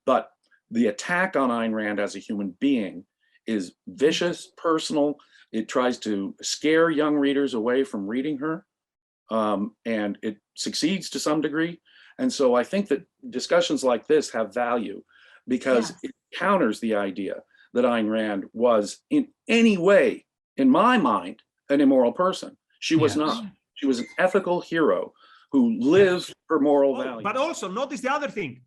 But the attack on Ayn Rand as a human being is vicious, personal. It tries to scare young readers away from reading her, and it succeeds to some degree. And so I think that discussions like this have value because it counters the idea that Ayn Rand was in any way, in my mind, an immoral person. She was not. She was an ethical hero who lived her moral values. But also notice the other thing.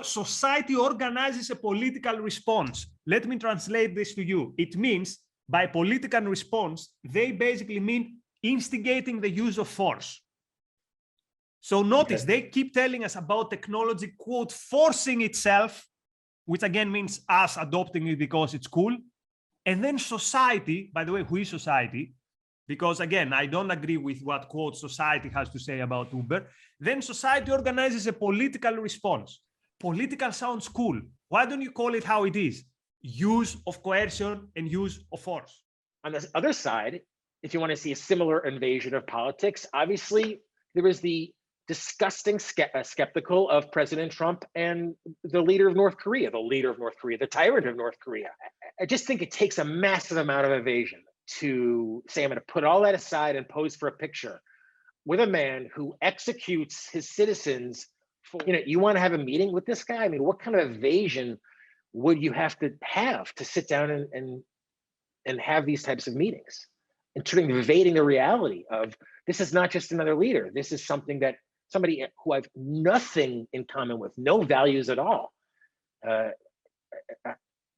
Society organizes a political response. Let me translate this to you. It means by political response, they basically mean instigating the use of force. So notice they keep telling us about technology, quote, forcing itself, which again means us adopting it because it's cool. And then society, by the way, who is society? Because again, I don't agree with what, quote, society has to say about Uber. Then society organizes a political response. Political sounds cool. Why don't you call it how it is? Use of coercion and use of force. On the other side, if you want to see a similar invasion of politics, obviously there was the disgusting skeptical of President Trump and the leader of North Korea, the tyrant of North Korea. I just think it takes a massive amount of evasion to say, I'm going to put all that aside and pose for a picture with a man who executes his citizens. You want to have a meeting with this guy? I mean, what kind of evasion would you have to sit down and have these types of meetings? And evading the reality of this is not just another leader. This is somebody who I've nothing in common with, no values at all.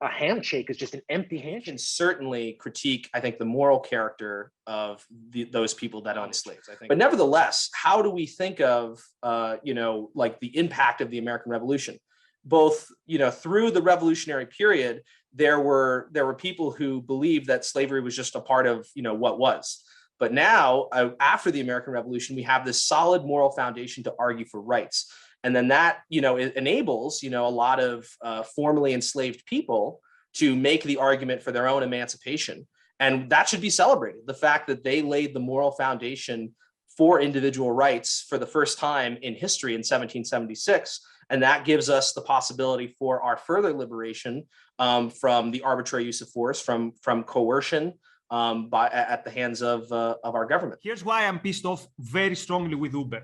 A handshake is just an empty handshake. You can certainly critique, I think, the moral character of those people that own slaves, I think. But nevertheless, how do we think of, like the impact of the American Revolution? Both, through the revolutionary period, there were people who believed that slavery was just a part of, what was. But now, after the American Revolution, we have this solid moral foundation to argue for rights. And then that, it enables, a lot of formerly enslaved people to make the argument for their own emancipation. And that should be celebrated. The fact that they laid the moral foundation for individual rights for the first time in history in 1776. And that gives us the possibility for our further liberation from the arbitrary use of force, from coercion at the hands of our government. Here's why I'm pissed off very strongly with Uber.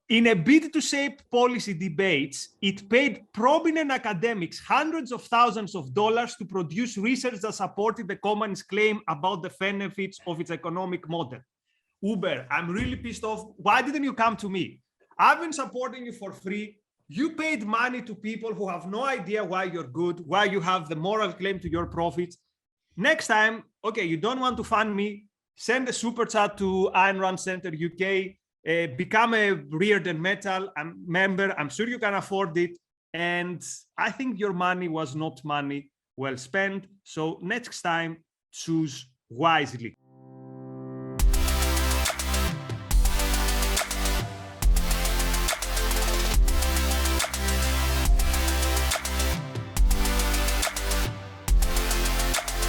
In a bid to shape policy debates, it paid prominent academics hundreds of thousands of dollars to produce research that supported the company's claim about the benefits of its economic model. Uber, I'm really pissed off. Why didn't you come to me? I've been supporting you for free. You paid money to people who have no idea why you're good, why you have the moral claim to your profits. Next time, okay, you don't want to fund me, send a super chat to Ayn Rand Center UK, become a Rearden Metal member. I'm sure you can afford it. And I think your money was not money well spent. So next time, choose wisely.